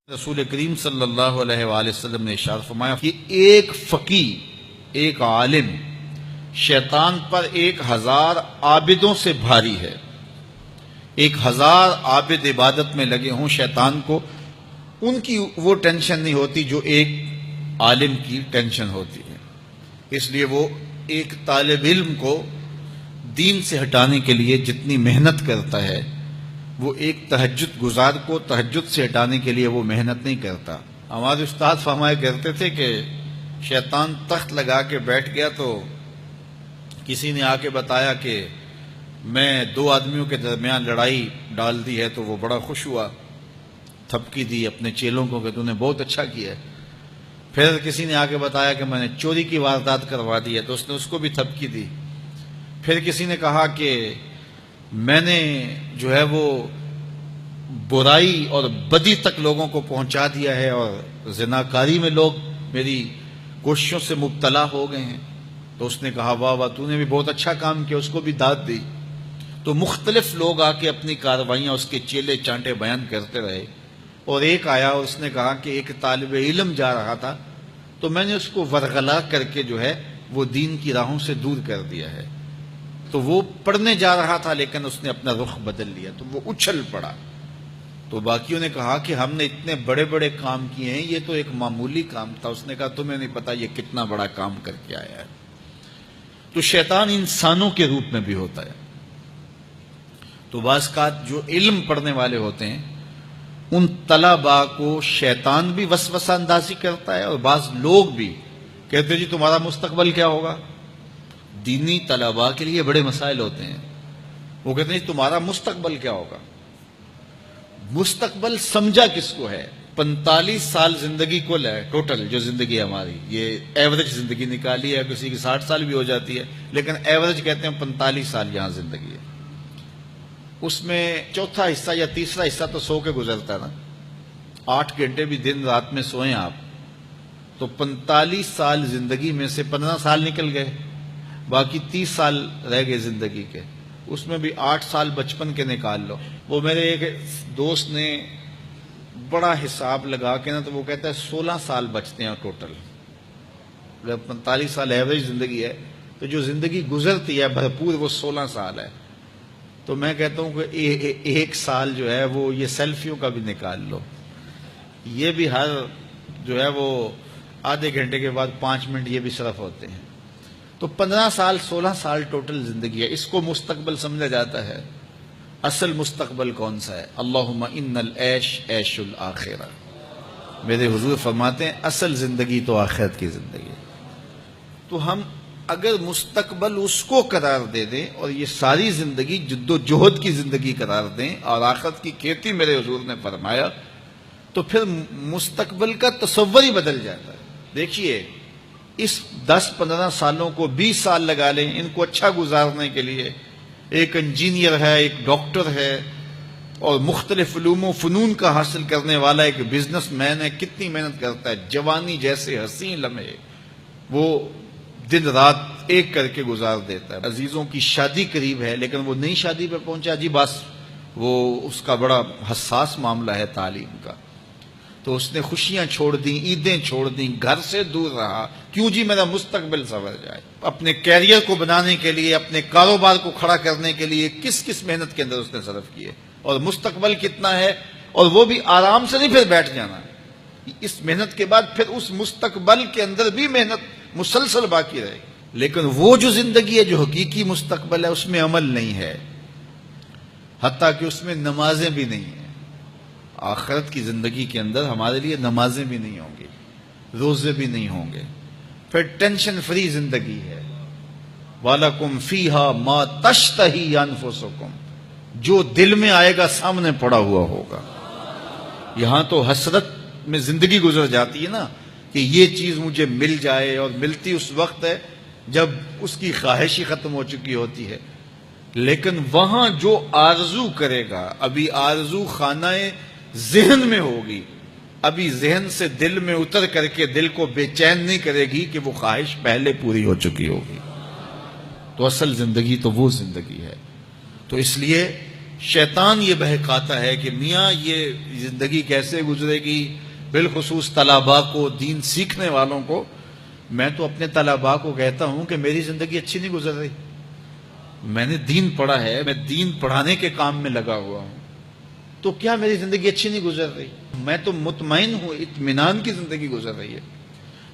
رسول کریم صلی اللہ علیہ وآلہ وسلم نے ارشاد فرمایا کہ ایک فقیہ، ایک عالم شیطان پر 1000 عابدوں سے بھاری ہے۔ 1000 عابد عبادت میں لگے ہوں شیطان کو ان کی وہ ٹینشن نہیں ہوتی جو ایک عالم کی ٹینشن ہوتی ہے۔ اس لیے وہ ایک طالب علم کو دین سے ہٹانے کے لیے جتنی محنت کرتا ہے وہ ایک تہجد گزار کو تہجد سے ہٹانے کے لیے وہ محنت نہیں کرتا۔ ہمارے استاد فرمایا کرتے تھے کہ شیطان تخت لگا کے بیٹھ گیا تو کسی نے آ کے بتایا کہ میں 2 آدمیوں کے درمیان لڑائی ڈال دی ہے، تو وہ بڑا خوش ہوا، تھپکی دی اپنے چیلوں کو کہ تو نے بہت اچھا کیا ہے۔ پھر کسی نے آ کے بتایا کہ میں نے چوری کی واردات کروا دی ہے، تو اس نے اس کو بھی تھپکی دی۔ پھر کسی نے کہا کہ میں نے جو ہے وہ برائی اور بدی تک لوگوں کو پہنچا دیا ہے اور زناکاری میں لوگ میری کوششوں سے مبتلا ہو گئے ہیں، تو اس نے کہا واہ واہ تو نے بھی بہت اچھا کام کیا، اس کو بھی داد دی۔ تو مختلف لوگ آ کے اپنی کارروائیاں اس کے چیلے چانٹے بیان کرتے رہے، اور ایک آیا اور اس نے کہا کہ ایک طالب علم جا رہا تھا تو میں نے اس کو ورغلا کر کے جو ہے وہ دین کی راہوں سے دور کر دیا ہے۔ تو وہ پڑھنے جا رہا تھا لیکن اس نے اپنا رخ بدل لیا تو وہ اچھل پڑا۔ تو باقیوں نے کہا کہ ہم نے اتنے بڑے بڑے کام کیے ہیں، یہ تو ایک معمولی کام تھا۔ اس نے کہا تمہیں نہیں پتا یہ کتنا بڑا کام کر کے آیا ہے۔ تو شیطان انسانوں کے روپ میں بھی ہوتا ہے۔ تو بعض اوقات جو علم پڑھنے والے ہوتے ہیں ان طلباء کو شیطان بھی وسوسہ اندازی کرتا ہے، اور بعض لوگ بھی کہتے ہیں جی تمہارا مستقبل کیا ہوگا۔ دینی طلباء کے لیے بڑے مسائل ہوتے ہیں، وہ کہتے ہیں تمہارا مستقبل کیا ہوگا۔ مستقبل سمجھا کس کو ہے؟ 45 سال زندگی کل ہے، ٹوٹل جو زندگی ہے ہماری، یہ ایوریج زندگی نکالی ہے، کسی کی 60 سال بھی ہو جاتی ہے، لیکن ایوریج کہتے ہیں 45 سال یہاں زندگی ہے۔ اس میں چوتھا حصہ یا تیسرا حصہ تو سو کے گزرتا ہے نا، 8 گھنٹے بھی دن رات میں سوئیں آپ، تو 45 سال زندگی میں سے 15 سال نکل گئے، باقی 30 سال رہ گئے زندگی کے۔ اس میں بھی 8 سال بچپن کے نکال لو۔ وہ میرے ایک دوست نے بڑا حساب لگا کے نا تو وہ کہتا ہے 16 سال بچتے ہیں ٹوٹل۔ اگر 45 سال ایوریج زندگی ہے تو جو زندگی گزرتی ہے بھرپور وہ 16 سال ہے۔ تو میں کہتا ہوں کہ 1 سال جو ہے وہ یہ سیلفیوں کا بھی نکال لو، یہ بھی ہر جو ہے وہ آدھے گھنٹے کے بعد 5 منٹ یہ بھی صرف ہوتے ہیں۔ تو 15 سال 16 سال ٹوٹل زندگی ہے، اس کو مستقبل سمجھا جاتا ہے۔ اصل مستقبل کون سا ہے؟ اللہم ان العیش عیش الآخرہ۔ میرے حضور فرماتے ہیں اصل زندگی تو آخرت کی زندگی ہے۔ تو ہم اگر مستقبل اس کو قرار دے دیں اور یہ ساری زندگی جد و جہد کی زندگی قرار دیں اور آخرت کی کھیتی میرے حضور نے فرمایا، تو پھر مستقبل کا تصور ہی بدل جاتا ہے۔ دیکھیے اس 10-15 سالوں کو 20 سال لگا لیں ان کو اچھا گزارنے کے لیے، ایک انجینئر ہے، ایک ڈاکٹر ہے، اور مختلف علوم و فنون کا حاصل کرنے والا ایک بزنس مین ہے، کتنی محنت کرتا ہے، جوانی جیسے حسین لمحے وہ دن رات ایک کر کے گزار دیتا ہے۔ عزیزوں کی شادی قریب ہے لیکن وہ نئی شادی پہ پہنچا جی بس، وہ اس کا بڑا حساس معاملہ ہے تعلیم کا، تو اس نے خوشیاں چھوڑ دیں، عیدیں چھوڑ دیں، گھر سے دور رہا، کیوں جی میرا مستقبل سنور جائے۔ اپنے کیریئر کو بنانے کے لیے، اپنے کاروبار کو کھڑا کرنے کے لیے کس محنت کے اندر اس نے صرف کیے، اور مستقبل کتنا ہے، اور وہ بھی آرام سے نہیں پھر بیٹھ جانا، اس محنت کے بعد پھر اس مستقبل کے اندر بھی محنت مسلسل باقی رہے گی۔ لیکن وہ جو زندگی ہے جو حقیقی مستقبل ہے اس میں عمل نہیں ہے، حتیٰ کہ اس میں نمازیں بھی نہیں ہیں۔ آخرت کی زندگی کے اندر ہمارے لیے نمازیں بھی نہیں ہوں گی، روزے بھی نہیں ہوں گے، پھر ٹینشن فری زندگی ہے۔ وَلَكُمْ فِيهَا مَا تَشْتَهِي أَنفُسُكُمْ، جو دل میں آئے گا سامنے پڑا ہوا ہوگا۔ یہاں تو حسرت میں زندگی گزر جاتی ہے نا کہ یہ چیز مجھے مل جائے، اور ملتی اس وقت ہے جب اس کی خواہش ہی ختم ہو چکی ہوتی ہے۔ لیکن وہاں جو آرزو کرے گا، ابھی آرزو خانہ ذہن میں ہوگی، ابھی ذہن سے دل میں اتر کر کے دل کو بے چین نہیں کرے گی کہ وہ خواہش پہلے پوری ہو چکی ہوگی۔ تو اصل زندگی تو وہ زندگی ہے۔ تو اس لیے شیطان یہ بہکاتا ہے کہ میاں یہ زندگی کیسے گزرے گی، بالخصوص طلباء کو، دین سیکھنے والوں کو۔ میں تو اپنے طلباء کو کہتا ہوں کہ میری زندگی اچھی نہیں گزر رہی، میں نے دین پڑھا ہے، میں دین پڑھانے کے کام میں لگا ہوا ہوں، تو کیا میری زندگی اچھی نہیں گزر رہی؟ میں تو مطمئن ہوں، اطمینان کی زندگی گزر رہی ہے۔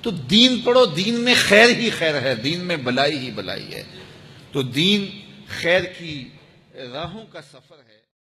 تو دین پڑھو، دین میں خیر ہی خیر ہے، دین میں بلائی ہی بلائی ہے۔ تو دین خیر کی راہوں کا سفر ہے۔